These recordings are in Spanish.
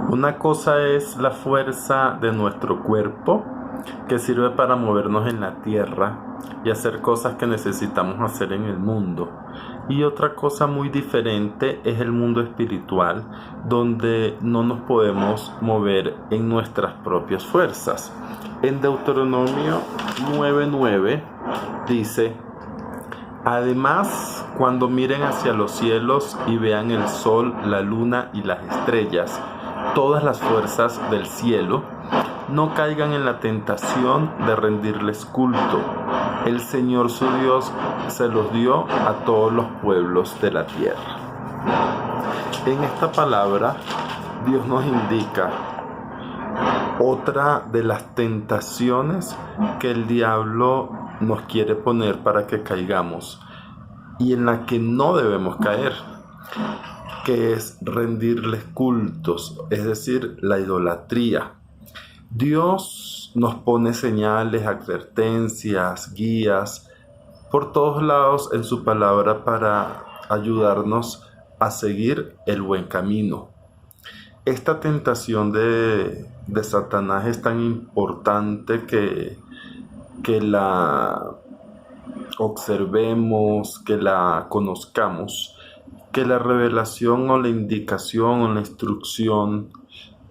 Una cosa es la fuerza de nuestro cuerpo, que sirve para movernos en la tierra y hacer cosas que necesitamos hacer en el mundo. Y otra cosa muy diferente es el mundo espiritual, donde no nos podemos mover en nuestras propias fuerzas. En Deuteronomio 9:9 dice: además, cuando miren hacia los cielos y vean el sol, la luna y las estrellas, todas las fuerzas del cielo, no caigan en la tentación de rendirles culto. El Señor su Dios se los dio a todos los pueblos de la tierra. En esta palabra, Dios nos indica otra de las tentaciones que el diablo nos quiere poner para que caigamos y en la que no debemos caer, que es rendirles cultos, es decir, la idolatría. Dios nos pone señales, advertencias, guías por todos lados en su palabra para ayudarnos a seguir el buen camino. Esta tentación de Satanás es tan importante que la observemos, que la conozcamos, que la revelación o la indicación o la instrucción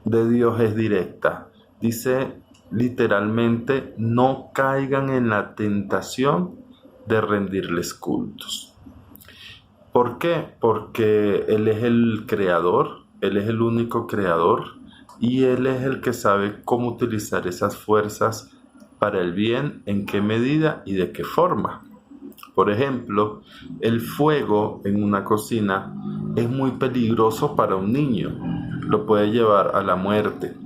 de Dios es directa. Dice literalmente: no caigan en la tentación de rendirles cultos. ¿Por qué? Porque Él es el creador, Él es el único creador y Él es el que sabe cómo utilizar esas fuerzas para el bien, en qué medida y de qué forma. Por ejemplo, el fuego en una cocina es muy peligroso para un niño, lo puede llevar a la muerte,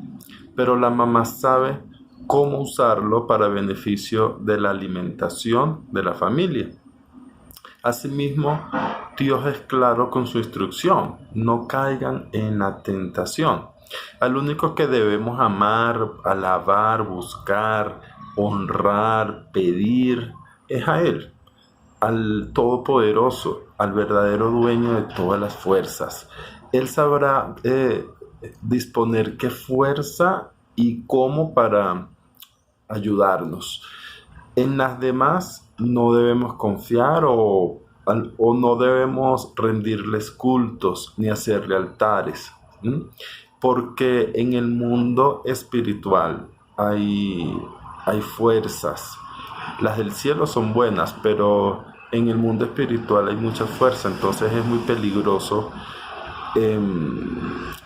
pero la mamá sabe cómo usarlo para beneficio de la alimentación de la familia. Asimismo, Dios es claro con su instrucción: no caigan en la tentación. Al único que debemos amar, alabar, buscar, honrar, pedir, es a Él, al Todopoderoso, al verdadero dueño de todas las fuerzas. Él sabrá disponer qué fuerza y cómo para ayudarnos. En las demás no debemos confiar o no debemos rendirles cultos ni hacerle altares, porque en el mundo espiritual hay fuerzas. Las del cielo son buenas, pero en el mundo espiritual hay mucha fuerza, entonces es muy peligroso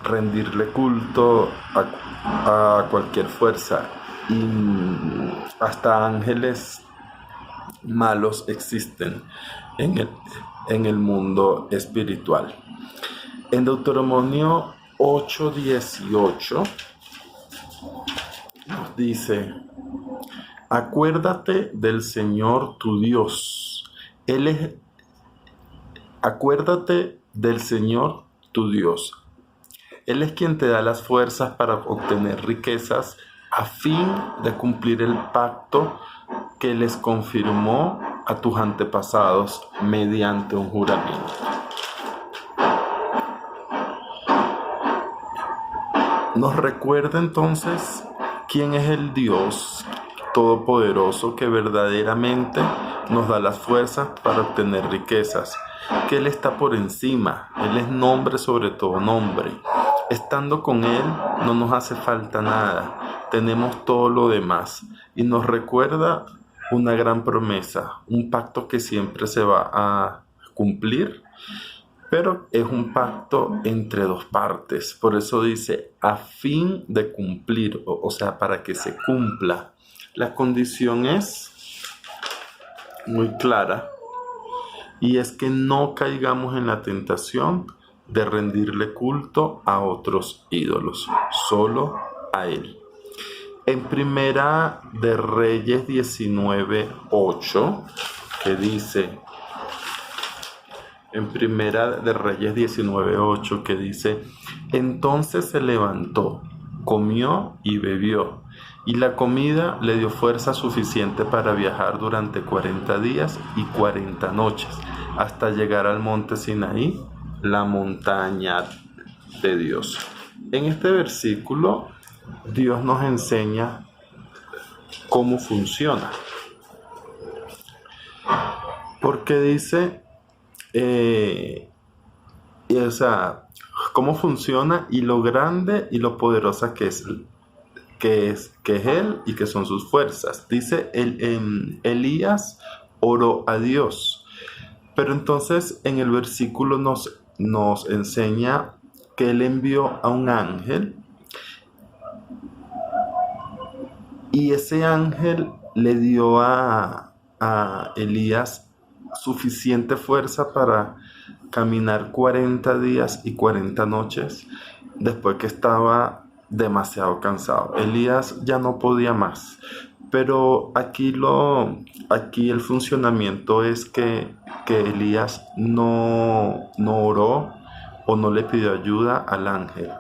rendirle culto a cualquier fuerza. Y hasta ángeles malos existen en el mundo espiritual. En Deuteronomio 8:18 nos dice: acuérdate del Señor tu Dios. Acuérdate del Señor tu Dios. Él es quien te da las fuerzas para obtener riquezas a fin de cumplir el pacto que les confirmó a tus antepasados mediante un juramento. Nos recuerda entonces quién es el Dios Todopoderoso que verdaderamente nos da las fuerzas para obtener riquezas, que Él está por encima, Él es nombre sobre todo nombre. Estando con Él no nos hace falta nada, tenemos todo lo demás, y nos recuerda una gran promesa, un pacto que siempre se va a cumplir, pero es un pacto entre dos partes. Por eso dice a fin de cumplir, o sea, para que se cumpla. La condición es muy clara, y es que no caigamos en la tentación de rendirle culto a otros ídolos, solo a Él. En Primera de Reyes 19:8, que dice, en Primera de Reyes 19:8, que dice: entonces se levantó, comió y bebió, y la comida le dio fuerza suficiente para viajar durante 40 días y 40 noches, hasta llegar al monte Sinaí, la montaña de Dios. En este versículo, Dios nos enseña cómo funciona. Porque dice, o sea, cómo funciona y lo grande y lo poderosa que es Él y que son sus fuerzas. Dice, Elías oró a Dios. Pero entonces en el versículo nos enseña que Él envió a un ángel y ese ángel le dio a Elías suficiente fuerza para caminar 40 días y 40 noches después que estaba demasiado cansado. Elías ya no podía más. Pero aquí el funcionamiento es que Elías no oró o no le pidió ayuda al ángel.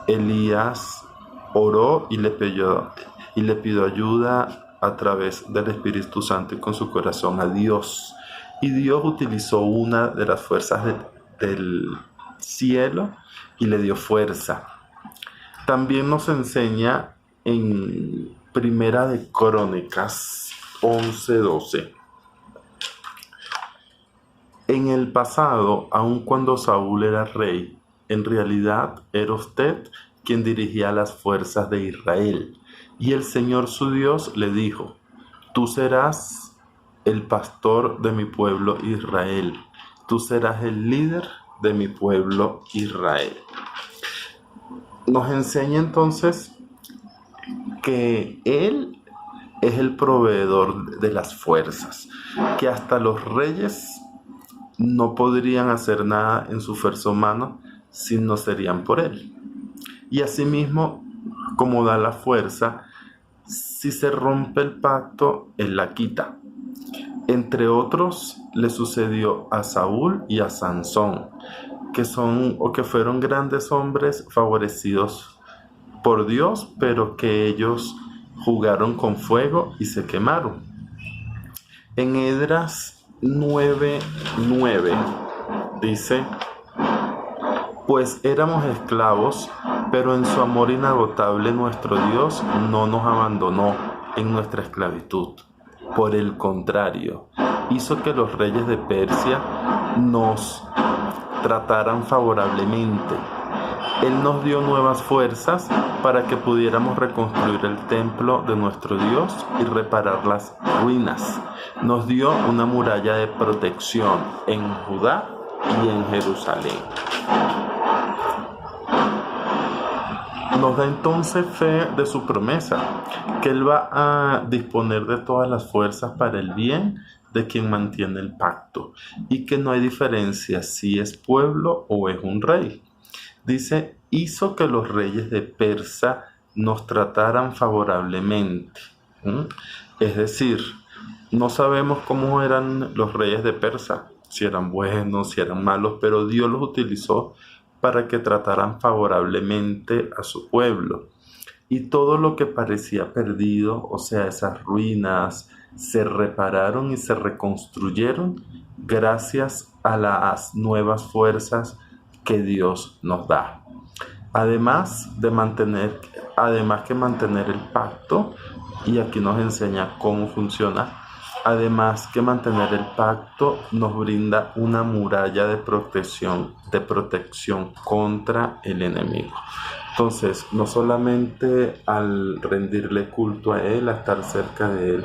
Elías oró y le pidió ayuda a través del Espíritu Santo y con su corazón a Dios. Y Dios utilizó una de las fuerzas del cielo y le dio fuerza. También nos enseña en Primera de Crónicas 11:12. En el pasado, aun cuando Saúl era rey, en realidad era usted quien dirigía las fuerzas de Israel. Y el Señor su Dios le dijo, tú serás el pastor de mi pueblo Israel. Tú serás el líder de mi pueblo Israel. Nos enseña entonces que Él es el proveedor de las fuerzas, que hasta los reyes no podrían hacer nada en su fuerza humana si no serían por Él. Y asimismo, como da la fuerza, si se rompe el pacto, Él la quita. Entre otros, le sucedió a Saúl y a Sansón, que fueron grandes hombres favorecidos por Dios, pero que ellos jugaron con fuego y se quemaron. En Esdras 9:9 dice, pues éramos esclavos, pero en su amor inagotable nuestro Dios no nos abandonó en nuestra esclavitud. Por el contrario, hizo que los reyes de Persia nos trataran favorablemente. Él nos dio nuevas fuerzas para que pudiéramos reconstruir el templo de nuestro Dios y reparar las ruinas. Nos dio una muralla de protección en Judá y en Jerusalén. Nos da entonces fe de su promesa, que Él va a disponer de todas las fuerzas para el bien de quien mantiene el pacto y que no hay diferencia si es pueblo o es un rey. Dice, hizo que los reyes de Persia nos trataran favorablemente. Es decir, no sabemos cómo eran los reyes de Persia, si eran buenos, si eran malos, pero Dios los utilizó para que trataran favorablemente a su pueblo. Y todo lo que parecía perdido, o sea, esas ruinas, se repararon y se reconstruyeron gracias a las nuevas fuerzas que Dios nos da. Además que mantener el pacto, y aquí nos enseña cómo funciona, además que mantener el pacto nos brinda una muralla de protección contra el enemigo. Entonces, no solamente al rendirle culto a Él, a estar cerca de Él,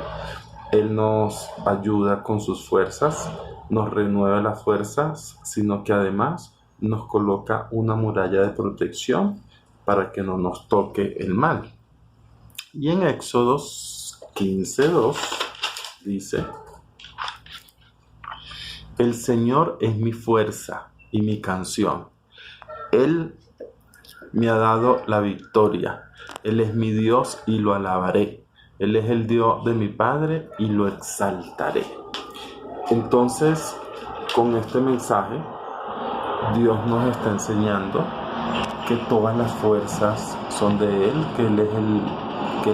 Él nos ayuda con sus fuerzas, nos renueva las fuerzas, sino que además nos coloca una muralla de protección para que no nos toque el mal. Y en Éxodo 15:2 dice, el Señor es mi fuerza y mi canción. Él me ha dado la victoria. Él es mi Dios y lo alabaré. Él es el Dios de mi Padre y lo exaltaré. Entonces, con este mensaje, Dios nos está enseñando que todas las fuerzas son de Él, que Él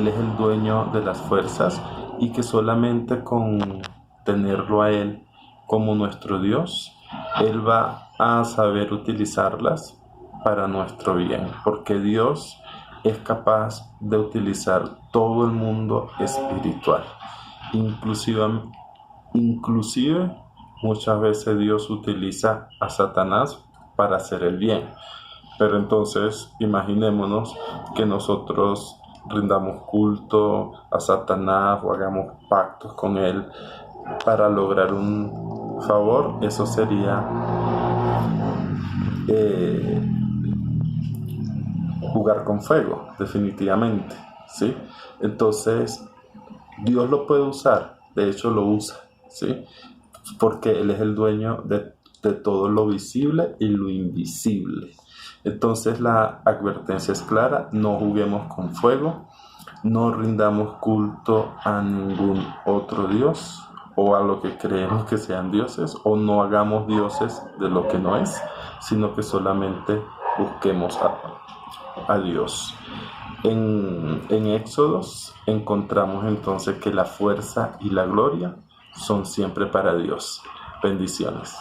es el dueño de las fuerzas y que solamente con tenerlo a Él como nuestro Dios, Él va a saber utilizarlas para nuestro bien, porque Dios es capaz de utilizar todo el mundo espiritual. Inclusive muchas veces Dios utiliza a Satanás para hacer el bien. Pero entonces imaginémonos que nosotros rindamos culto a Satanás o hagamos pactos con él para lograr un favor. Eso sería jugar con fuego, definitivamente, ¿sí? Entonces, Dios lo puede usar, de hecho lo usa, ¿sí? Porque Él es el dueño de todo lo visible y lo invisible. Entonces la advertencia es clara: no juguemos con fuego, no rindamos culto a ningún otro Dios o a lo que creemos que sean dioses, o no hagamos dioses de lo que no es, sino que solamente busquemos a Dios. En Éxodos encontramos entonces que la fuerza y la gloria son siempre para Dios. Bendiciones.